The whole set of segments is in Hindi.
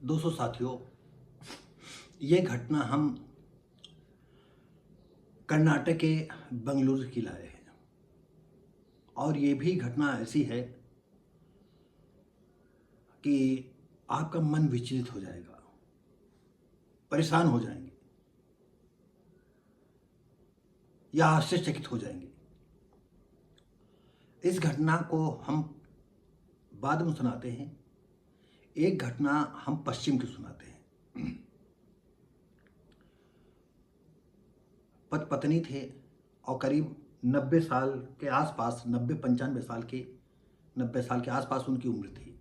दोस्तों साथियों, ये घटना हम कर्नाटक के बंगलुरु की लाए हैं और ये भी घटना ऐसी है कि आपका मन विचलित हो जाएगा, परेशान हो जाएंगे या आश्चर्यचकित हो जाएंगे। इस घटना को हम बाद में सुनाते हैं। एक घटना हम पश्चिम की सुनाते हैं। पति पत्नी थे और करीब 90 साल के आसपास, 90 साल के आसपास उनकी उम्र थी।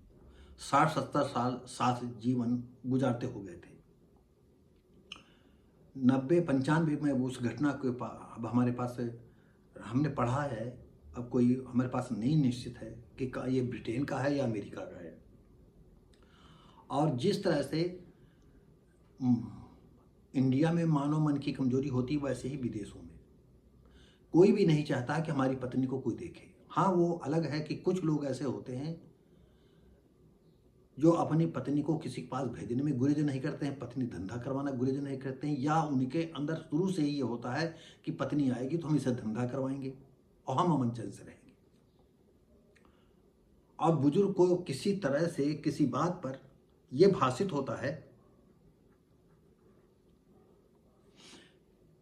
60-70 साल साथ जीवन गुजारते हो गए थे। 90-95 में उस घटना के अब हमारे पास हमने पढ़ा है, अब कोई हमारे पास नहीं निश्चित है कि ये ब्रिटेन का है या अमेरिका का है। और जिस तरह से इंडिया में मानव मन की कमजोरी होती, वैसे ही विदेशों में कोई भी नहीं चाहता कि हमारी पत्नी को कोई देखे। हाँ, वो अलग है कि कुछ लोग ऐसे होते हैं जो अपनी पत्नी को किसी के पास भेजने में गुरेज नहीं करते हैं, पत्नी धंधा करवाना गुरेज नहीं करते हैं, या उनके अंदर शुरू से ही ये होता है कि पत्नी आएगी तो हम इसे धंधा करवाएंगे और हम अमन चैन से रहेंगे। और बुजुर्ग को किसी तरह से किसी बात पर यह भाषित होता है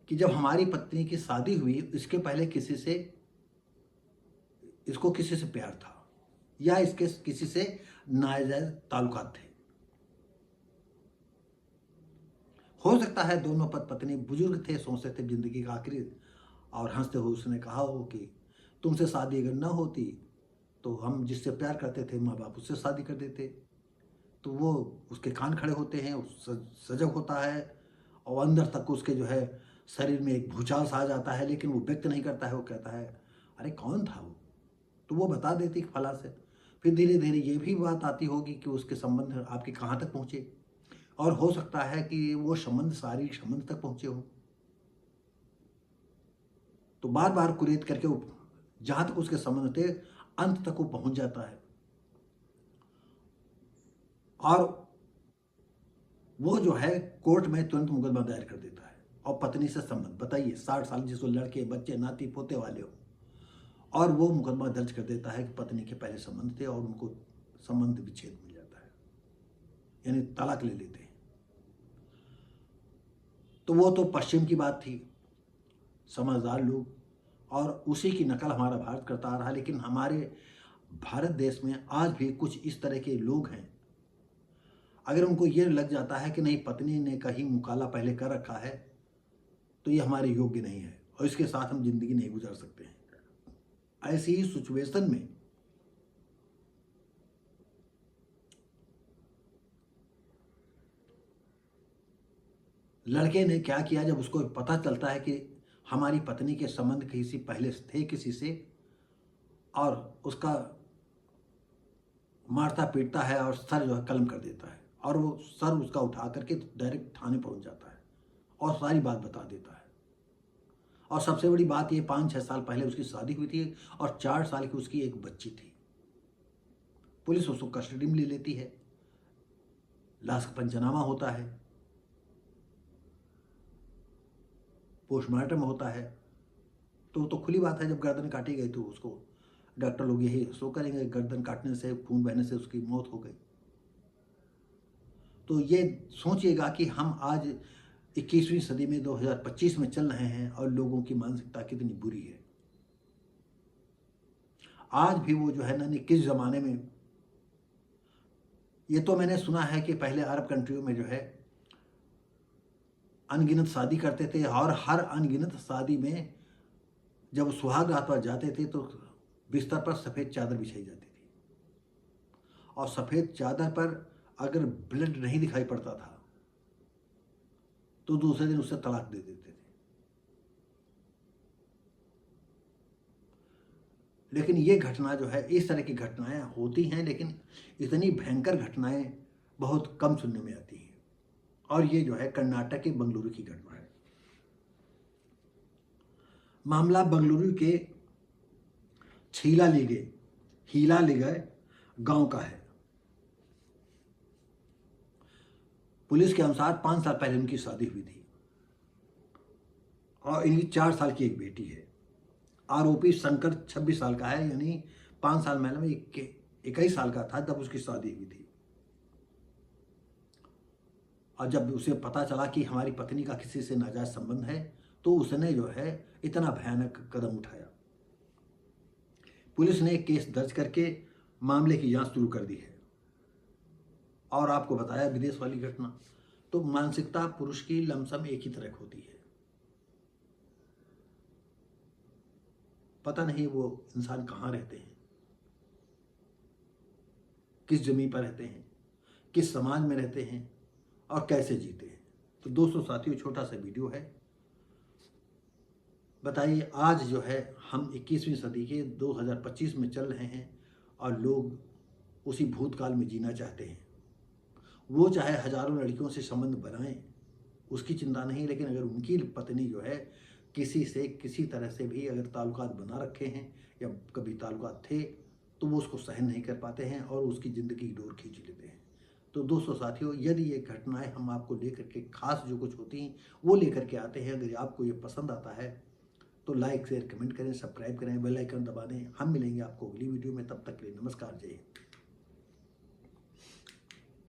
कि जब हमारी पत्नी की शादी हुई, इसके पहले इसको किसी से प्यार था या इसके किसी से नाजायज ताल्लुकात थे। हो सकता है दोनों पत्नी बुजुर्ग थे, सोचते थे जिंदगी का आखिरी, और हंसते हुए उसने कहा हो कि तुमसे शादी अगर न होती तो हम जिससे प्यार करते थे माँ बाप उससे शादी कर देते। तो वो उसके कान खड़े होते हैं, सजग होता है और अंदर तक उसके जो है शरीर में एक भूचाल सा आ जाता है, लेकिन वो व्यक्त नहीं करता है। वो कहता है अरे कौन था वो, तो वो बता देती फला से। फिर धीरे धीरे ये भी बात आती होगी कि उसके संबंध आपके कहाँ तक पहुँचे, और हो सकता है कि वो संबंध शारीरिक संबंध तक पहुँचे हो। तो बार बार कुरेद करके वो जहाँ तक उसके संबंध थे अंत तक वो पहुँच जाता है। और वो जो है कोर्ट में तुरंत मुकदमा दायर कर देता है। और पत्नी से संबंध बताइए, 60 साल जिसको लड़के बच्चे नाती पोते वाले हो, और वो मुकदमा दर्ज कर देता है कि पत्नी के पहले संबंध थे और उनको संबंध विच्छेद मिल जाता है, यानी तलाक ले लेते हैं। तो वो तो पश्चिम की बात थी, समझदार लोग, और उसी की नकल हमारा भारत करता आ रहा है। लेकिन हमारे भारत देश में आज भी कुछ इस तरह के लोग हैं, अगर उनको ये लग जाता है कि नहीं पत्नी ने कहीं मुकाला पहले कर रखा है तो ये हमारे योग्य नहीं है और इसके साथ हम जिंदगी नहीं गुजार सकते हैं, ऐसी ही सिचुएशन में लड़के ने क्या किया, जब उसको पता चलता है कि हमारी पत्नी के संबंध किसी पहले थे किसी से, और उसका मारता पीटता है और सर जो है कलम कर देता है, और वो सर उसका उठा करके डायरेक्ट थाने पहुंच जाता है और सारी बात बता देता है। और सबसे बड़ी बात ये, 5-6 साल पहले उसकी शादी हुई थी और 4 साल की उसकी एक बच्ची थी। पुलिस उसको कस्टडी में ले लेती है, लाश का पंचनामा होता है, पोस्टमार्टम होता है। तो खुली बात है, जब गर्दन काटी गई तो उसको डॉक्टर लोग यही शो करेंगे, गर्दन काटने से, खून बहने से उसकी मौत हो गई। तो ये सोचिएगा कि हम आज 21वीं सदी में 2025 में चल रहे हैं और लोगों की मानसिकता कितनी बुरी है। आज भी वो जो है ना, किस जमाने में, ये तो मैंने सुना है कि पहले अरब कंट्रियों में जो है अनगिनत शादी करते थे, और हर अनगिनत शादी में जब सुहाग रात पर जाते थे तो बिस्तर पर सफ़ेद चादर बिछाई जाती थी, और सफ़ेद चादर पर अगर ब्लड नहीं दिखाई पड़ता था तो दूसरे दिन उससे तलाक दे देते थे। लेकिन ये घटना जो है, इस तरह की घटनाएं होती हैं, लेकिन इतनी भयंकर घटनाएं बहुत कम सुनने में आती हैं। और ये जो है कर्नाटक के बंगलुरु की घटना है। मामला बंगलुरु के हीलालिगे गांव का है। पुलिस के अनुसार 5 साल पहले उनकी शादी हुई थी और इनकी 4 साल की एक बेटी है। आरोपी शंकर 26 साल का है, यानी 5 साल पहले में 21 साल का था जब उसकी शादी हुई थी। और जब उसे पता चला कि हमारी पत्नी का किसी से नाजायज संबंध है तो उसने जो है इतना भयानक कदम उठाया। पुलिस ने केस दर्ज करके मामले की जांच शुरू कर दी है। और आपको बताया विदेश वाली घटना, तो मानसिकता पुरुष की लमसम एक ही तरह होती है। पता नहीं वो इंसान कहाँ रहते हैं, किस जमीन पर रहते हैं, किस समाज में रहते हैं और कैसे जीते हैं। तो दोस्तों साथियों, छोटा सा वीडियो है। बताइए, आज जो है हम 21वीं सदी के 2025 में चल रहे हैं और लोग उसी भूतकाल में जीना चाहते हैं। वो चाहे हजारों लड़कियों से संबंध बनाएं, उसकी चिंता नहीं, लेकिन अगर उनकी पत्नी जो है किसी से किसी तरह से भी अगर ताल्लुकात बना रखे हैं या कभी ताल्लुकात थे तो वो उसको सहन नहीं कर पाते हैं और उसकी ज़िंदगी की डोर खींच लेते हैं। तो दोस्तों साथियों, यदि ये घटनाएं हम आपको लेकर के खास जो कुछ होती हैं वो लेकर के आते हैं, अगर आपको ये पसंद आता है तो लाइक शेयर कमेंट करें, सब्सक्राइब करें, बेल आइकन दबा दें। हम मिलेंगे आपको अगली वीडियो में, तब तक के लिए नमस्कार, जय हिंद।